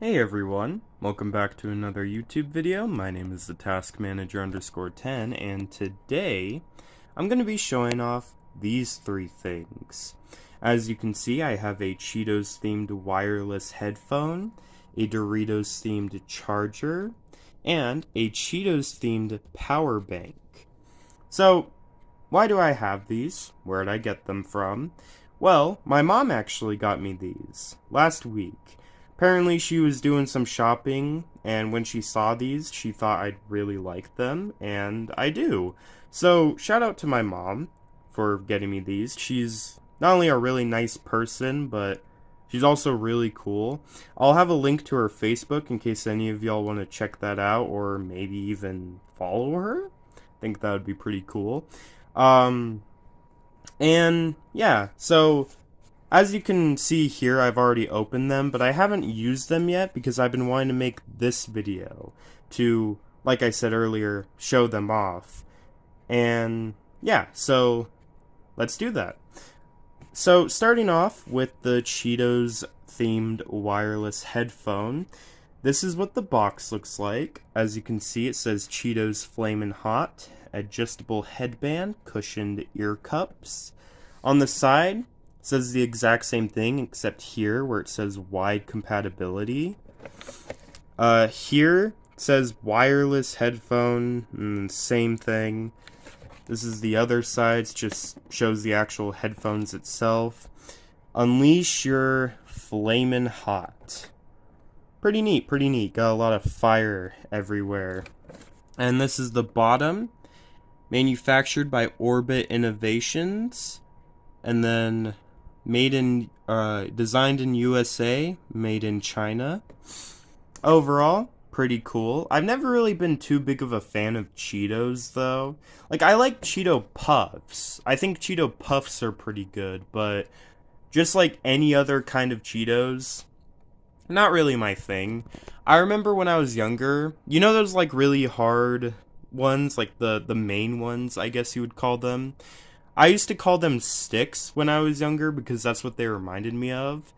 Hey everyone, welcome back to another YouTube video. My name is the Task Manager _10, and today I'm going to be showing off these three things. As you can see, I have a Cheetos themed wireless headphone, a Doritos themed charger, and a Cheetos themed power bank. So, why do I have these? Where did I get them from? Well, my mom actually got me these last week. Apparently, she was doing some shopping, and when she saw these, she thought I'd really like them, and I do. So, shout out to my mom for getting me these. She's not only a really nice person, but she's also really cool. I'll have a link to her Facebook in case any of y'all want to check that out, or maybe even follow her. I think that would be pretty cool. Um, and yeah, so as you can see here, I've already opened them, but I haven't used them yet because I've been wanting to make this video to, like I said earlier, show them off. And yeah, so let's do that. So starting off with the Cheetos themed wireless headphone, this is what the box looks like. As you can see, it says Cheetos Flamin' Hot, adjustable headband, cushioned ear cups. On the side, it says the exact same thing, except here where it says wide compatibility. Here it says wireless headphone, same thing. This is the other side, it just shows the actual headphones itself. Unleash your flamin' hot. Pretty neat, pretty neat. Got a lot of fire everywhere. And this is the bottom. Manufactured by Orbit Innovations. And then designed in USA, made in China. Overall, pretty cool. I've never really been too big of a fan of Cheetos, though. Like, I like Cheeto Puffs. I think Cheeto Puffs are pretty good, but just like any other kind of Cheetos, not really my thing. I remember when I was younger, you know those like really hard ones, like the main ones, I guess you would call them. I used to call them sticks when I was younger because that's what they reminded me of.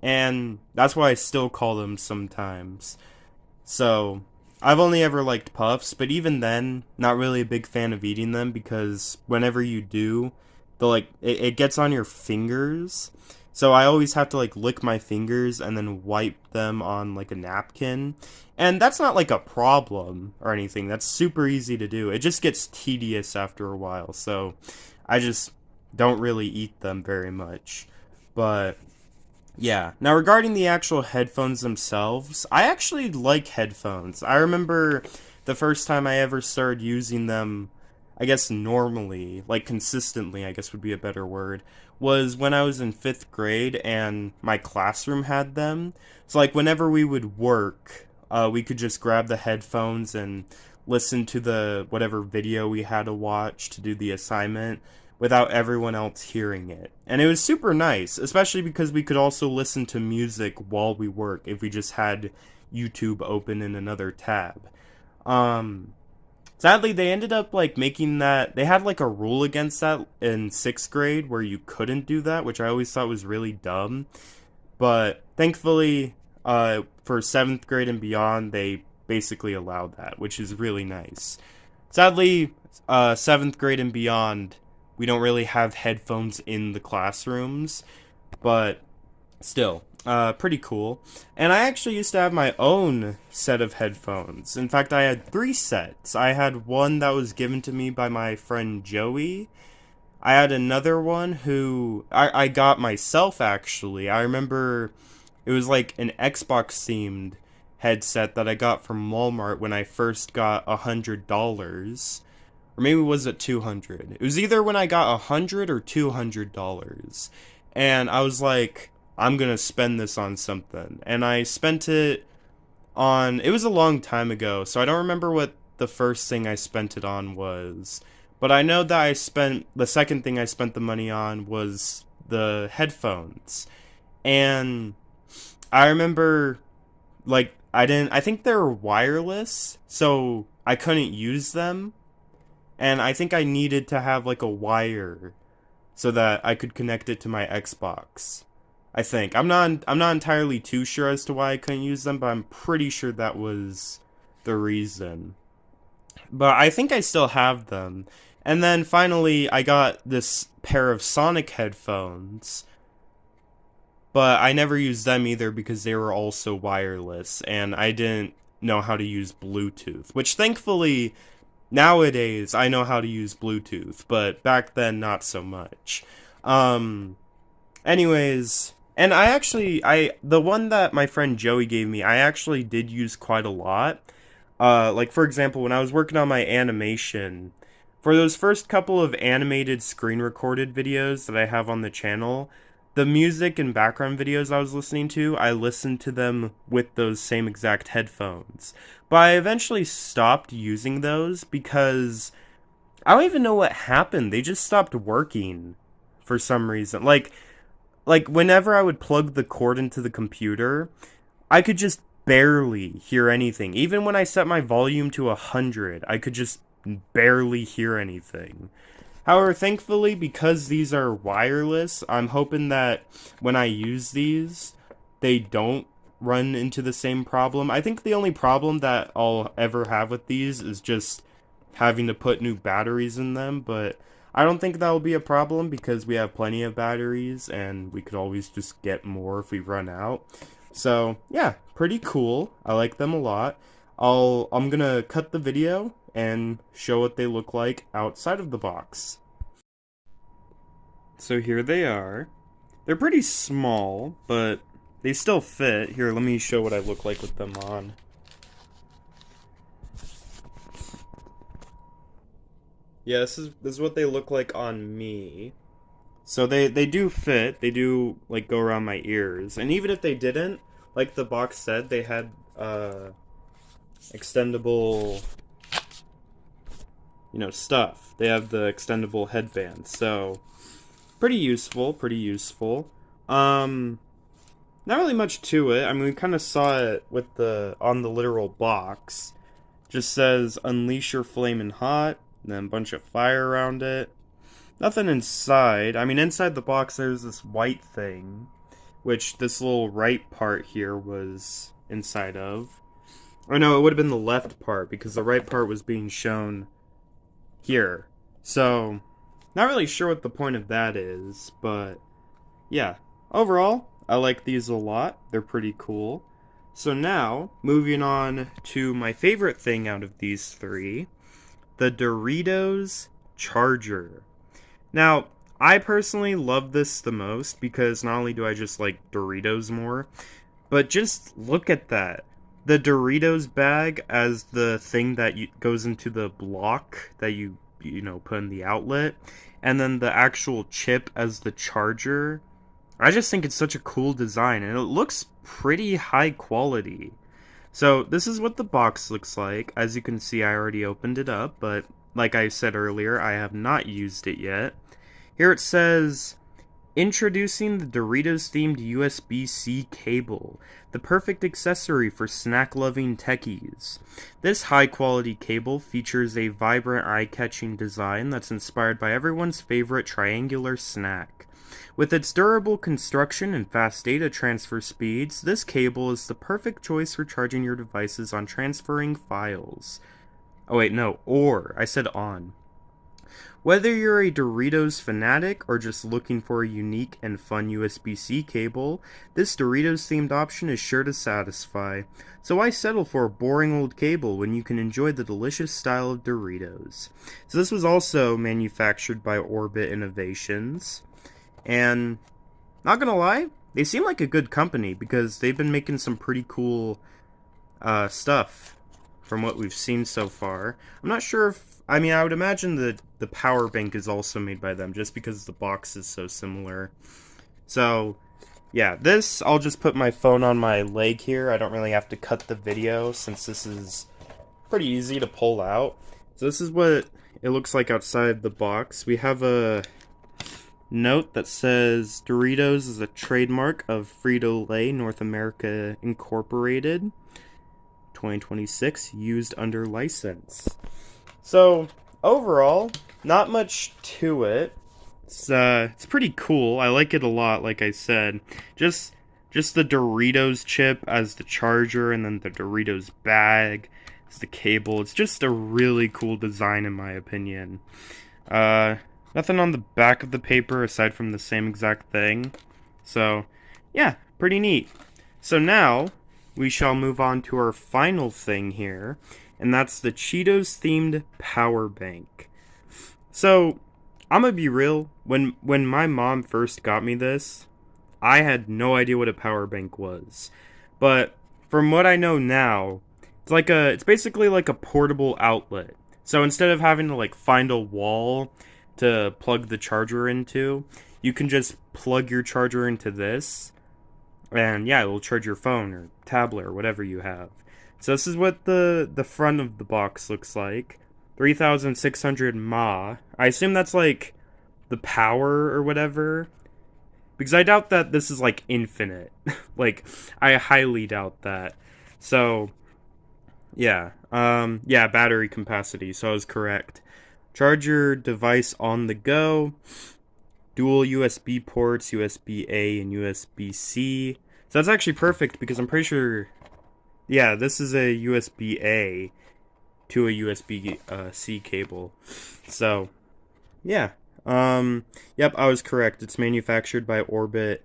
And that's why I still call them sometimes. So, I've only ever liked puffs, but even then, not really a big fan of eating them because whenever you do, it gets on your fingers. So I always have to like lick my fingers and then wipe them on like a napkin. And that's not like a problem or anything. That's super easy to do. It just gets tedious after a while. So I just don't really eat them very much. But yeah. Now, regarding the actual headphones themselves, I actually like headphones. I remember the first time I ever started using them, I guess normally, like consistently, I guess would be a better word, was when I was in 5th grade and my classroom had them. So, like, whenever we would work, we could just grab the headphones and listen to the whatever video we had to watch to do the assignment without everyone else hearing it. And it was super nice, especially because we could also listen to music while we work if we just had YouTube open in another tab. Sadly, they ended up like making that, they had like a rule against that in 6th grade where you couldn't do that, which I always thought was really dumb. But thankfully, for 7th grade and beyond, they basically allowed that, which is really nice. Sadly, 7th grade and beyond, we don't really have headphones in the classrooms, but still, pretty cool. And I actually used to have my own set of headphones. In fact, I had 3 sets. I had one that was given to me by my friend Joey. I had another one who I got myself, actually. I remember it was like an Xbox themed headset that I got from Walmart when I first got $100. Or maybe was it 200? It was either when I got $100 or $200. And I was like, I'm gonna spend this on something. And I spent it on, it was a long time ago, so I don't remember what the first thing I spent it on was. But I know that the second thing I spent the money on was the headphones. And I remember, like, I think they were wireless, so I couldn't use them. And I think I needed to have like a wire so that I could connect it to my Xbox. I think. I'm not entirely too sure as to why I couldn't use them, but I'm pretty sure that was the reason. But I think I still have them. And then finally I got this pair of Sonic headphones, but I never used them either because they were also wireless and I didn't know how to use Bluetooth, which thankfully nowadays I know how to use Bluetooth, but back then not so much. Um Anyways, and I the one that my friend Joey gave me, I actually did use quite a lot. Like for example, when I was working on my animation, for those first couple of animated screen recorded videos that I have on the channel, the music and background videos I was listening to, I listened to them with those same exact headphones. But I eventually stopped using those because I don't even know what happened. They just stopped working for some reason. Like whenever I would plug the cord into the computer, I could just barely hear anything. Even when I set my volume to 100, I could just barely hear anything. However, thankfully, because these are wireless, I'm hoping that when I use these, they don't run into the same problem. I think the only problem that I'll ever have with these is just having to put new batteries in them, but I don't think that'll be a problem because we have plenty of batteries and we could always just get more if we run out. So, yeah, pretty cool. I like them a lot. I'm gonna cut the video and show what they look like outside of the box. So here they are. They're pretty small, but they still fit. Here, let me show what I look like with them on. Yeah, this is what they look like on me. So they do fit. They do like go around my ears. And even if they didn't, like the box said, they had extendable, stuff. They have the extendable headband. So pretty useful, pretty useful. Not really much to it. I mean, we kind of saw it with on the literal box. Just says unleash your flamin' hot, and then a bunch of fire around it. Nothing inside. I mean, inside the box there's this white thing, which this little right part here was inside of. Or no, it would have been the left part, because the right part was being shown here. So, not really sure what the point of that is, but yeah. Overall, I like these a lot. They're pretty cool. So now, moving on to my favorite thing out of these three, the Doritos Charger. Now, I personally love this the most because not only do I just like Doritos more, but just look at that. The Doritos bag as the thing that goes into the block that you put in the outlet, and then the actual chip as the charger. I just think it's such a cool design, and it looks pretty high quality. So this is what the box looks like. As you can see, I already opened it up, but like I said earlier, I have not used it yet. Here it says, introducing the Doritos-themed USB-C cable, the perfect accessory for snack-loving techies. This high-quality cable features a vibrant, eye-catching design that's inspired by everyone's favorite triangular snack. With its durable construction and fast data transfer speeds, this cable is the perfect choice for charging your devices on transferring files. Oh wait, no, I said on. Whether you're a Doritos fanatic or just looking for a unique and fun USB-C cable, this Doritos-themed option is sure to satisfy. So why settle for a boring old cable when you can enjoy the delicious style of Doritos? So this was also manufactured by Orbit Innovations. And, not gonna lie, they seem like a good company because they've been making some pretty cool stuff from what we've seen so far. I'm not sure if, I mean, I would imagine that the power bank is also made by them just because the box is so similar. So, yeah, this, I'll just put my phone on my leg here. I don't really have to cut the video since this is pretty easy to pull out. So this is what it looks like outside the box. We have a note that says Doritos is a trademark of Frito-Lay North America Incorporated 2026, used under license. So overall, not much to it. It's pretty cool. I like it a lot, like I said. Just just the Doritos chip as the charger, and then the Doritos bag as the cable. It's just a really cool design in my opinion. Uh, Nothing on the back of the paper aside from the same exact thing. So, yeah, pretty neat. So now, we shall move on to our final thing here, and that's the Cheetos themed power bank. So, I'm gonna be real, when my mom first got me this, I had no idea what a power bank was. But from what I know now, it's basically like a portable outlet. So instead of having to like find a wall to plug the charger into, you can just plug your charger into this, and yeah, it'll charge your phone or tablet or whatever you have. So this is what the front of the box looks like. 3,600 mAh. I assume that's like the power or whatever. Because I doubt that this is like infinite. Like, I highly doubt that. So, yeah. Yeah, battery capacity, so I was correct. Charge your device on the go. Dual USB ports, USB-A and USB-C. So that's actually perfect because I'm pretty sure, yeah, this is a USB-A to a USB-C cable. So, yeah. Yep, I was correct. It's manufactured by Orbit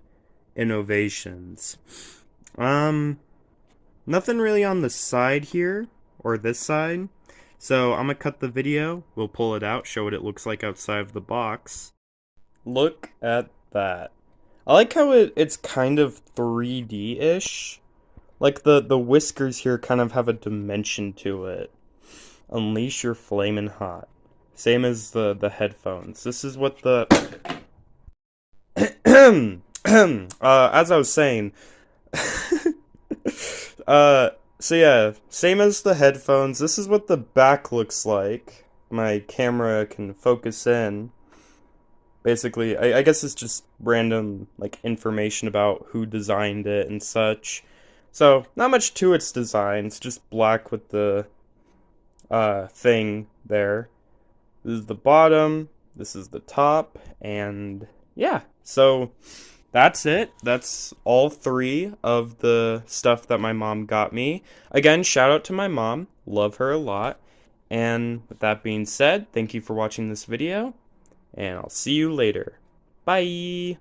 Innovations. Nothing really on the side here, or this side. So I'm gonna cut the video, we'll pull it out, show what it looks like outside of the box. Look at that. I like how it's kind of 3D-ish. Like the whiskers here kind of have a dimension to it. Unleash your flamin' hot. Same as the headphones. This is what the as I was saying, so yeah, same as the headphones. This is what the back looks like. My camera can focus in. Basically, I guess it's just random like information about who designed it and such. So not much to its design. It's just black with the thing there. This is the bottom, this is the top, and yeah, so that's it. That's all three of the stuff that my mom got me. Again, shout out to my mom, love her a lot. And with that being said, thank you for watching this video, and I'll see you later. Bye!